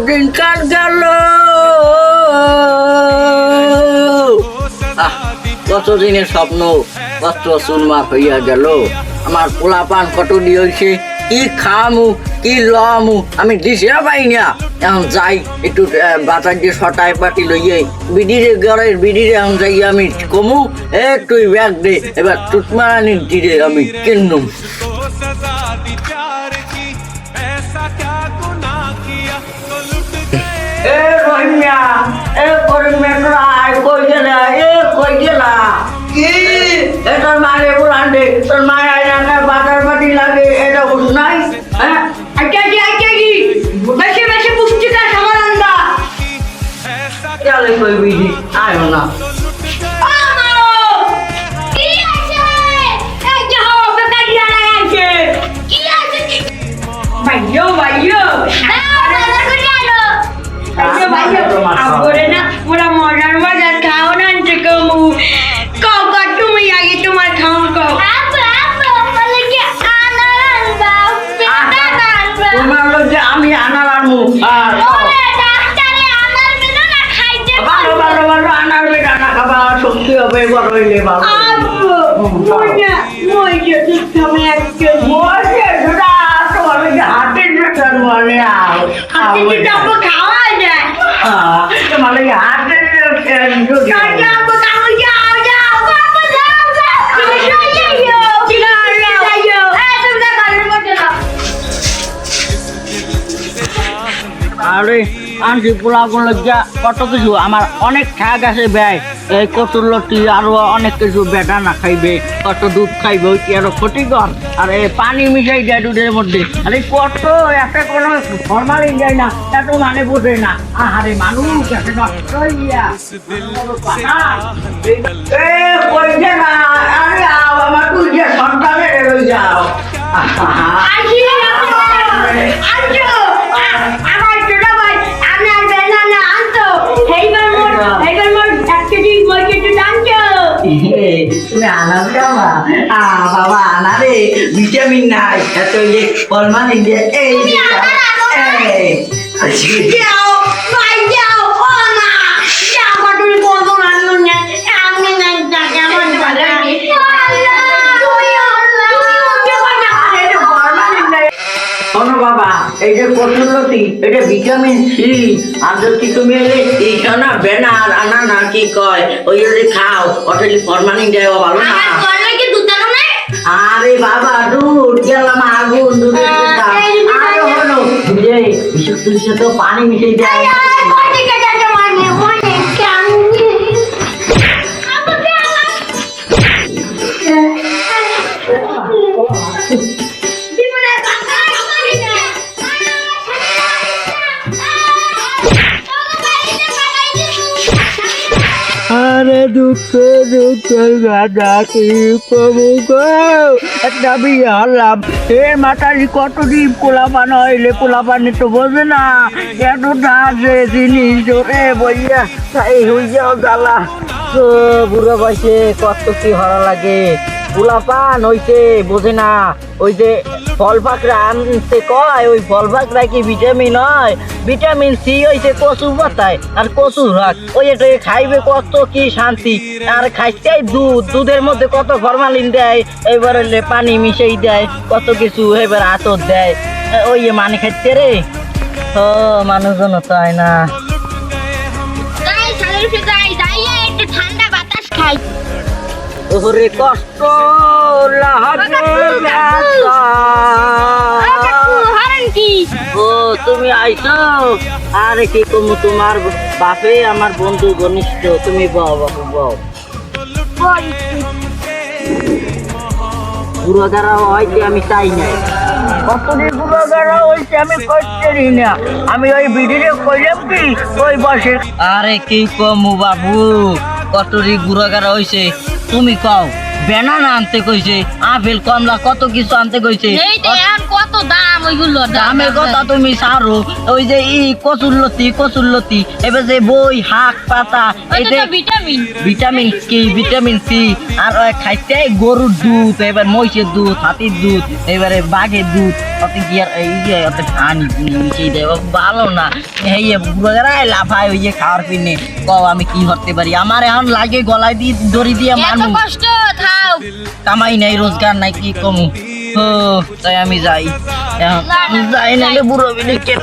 দিনকাল গেল কতদিনের স্বপ্ন কত চুরমার হইয়া গেল। আমার পোলা পান কত দিয়েছে, কি খামু কি লমু আমি দিশে পাই না। এখন যাই একটু বাতাস দিয়ে সটায় পাটি লইয়ে বিডিরে ঘরের বিডিরে এখন যাই আমি কমু তুই ব্যাগ দে এবার টুটমারানি দিরে আমি কিনুম। এ রহিমিয়া এ করিমিয়া তোরা আয় কই গেলা কই গেলা কি তোর মারে বলান দে তোর মায় আয়না বাতার পাটি লাগে এটা বুঝ নাই। হ্যাঁ আচ্ছা বেশি বেশি পুষ্টিকর খাবার আনবা চলে কই বিজি আয় না ভাইয়ো ভাইয়ো মোরা মজার মজার খাও না কমু কও তুমি আগে তোমার খাও কও তোমার লোক যে আমি আনার আনবো ভালো ভালো ভালো আনার বেটা না খাবা শক্তি হবে বড় হইলে ভালো হাতের মানে খাওয়া যায় মানে হাতের আরে আনছি পোলাগুলো লজ্জা কত কিছু আমার অনেক ঠাক আছে ব্যয় এই কচুর লটি আরো অনেক কিছু বেটা না খাইবে কত দুধ খাইবে ওই আরো ক্ষতিকর আর পানি মিশাই যায় দুধের মধ্যে আরে কত একটা কোনো ফরমালিন যায় না এত মানে বোঝে না আরে মানুষ একটা নষ্ট হইয়া না আরে আমার তুই যে সন্তানের রয়ে যাও তুমি আনার খাবা বাবা আনারে ভিটামিন নাই এত ফলমানি দিয়ে এই বাবা এই যে কচুরলতি এটা ভিটামিন সি আর যদি তুমি এইখানা বেনার আনা না কি কয় ওই যদি খাও ওটা ফরমালিন দেয় ভালো না। আরে বাবা দুধ গেলাম আগুন দুধের আরো হলো বুঝে বিশেষ তুলসে তো পানি মিশে যায় আরে দুঃখ গাদা কি কমু গো একটা বিয়ে হলাম এর মাথায় কতদিন পোলাপান হইলে পোলাপানি তো বোঝে না এতটা আছে জিনিস ওরে বইয়া তাই হইয়াও জ্বালা তো বুড়ো বয়সে কত কি হরা লাগে পোলাপান হইছে বোঝে না ওই যে ফল পাকড়া আনতে কয় ওই ফল পাকড়া কি ভিটামিন হয় ভিটামিন সি হইছে কচু পাতায় আর কচু রাখ ওই এটা খাইবে কত কি শান্তি আর খাইতে দুধের মধ্যে কত ফরমালিন দেয় এবারে পানি মিশাই দেয় কত কিছু এবার আতর দেয় ওই মানে খাইতে রে ও মানুষজন তাই না ওরে কষ্ট ও তুমি আইছো আরে কি কমু তোমার বাপে আমার বন্ধু ঘনিষ্ঠ তুমি বউ বাপু বউ বুড়াগারা হইতে আমি চাই না কতদিন বুড়াগারা হইতে আমি করতেই না আমি ওই ভিডিও কইলাম কি ওই বসে আরে কি কমু বাবু কতদিন বুড়াগারা হইছে তুমি কও বেনানা আনতে কইছে আপেল কমলা কত কিছু আনতে কইছে কত দাম ওইগুলো দামের কথা তুমি সারো, ওই যে কচুরলতি এবার যে বই শাক পাতা ওইটা তো ভিটামিন। ভিটামিন কি ভিটামিন সি আর খাইতে গরুর দুধ, এবার মহিষের দুধ, হাতির দুধ, এবারে বাঘের দুধ, অত কি আর এই যে অত পানি মিশিয়ে দেয় ভালো না। এই বুড়াই লাফায় ওই যে খাওয়ার পিনে কও আমি কি করতে পারি, আমার এখন লাগে গলায় দিয়ে দড়ি দিয়ে এত মানুষ কষ্ট থাও। কামাই নাই রোজগার নাই কি কমু। ও তাই আমি যাই এখন যাই নাহলে বুড়ো বিলে কেন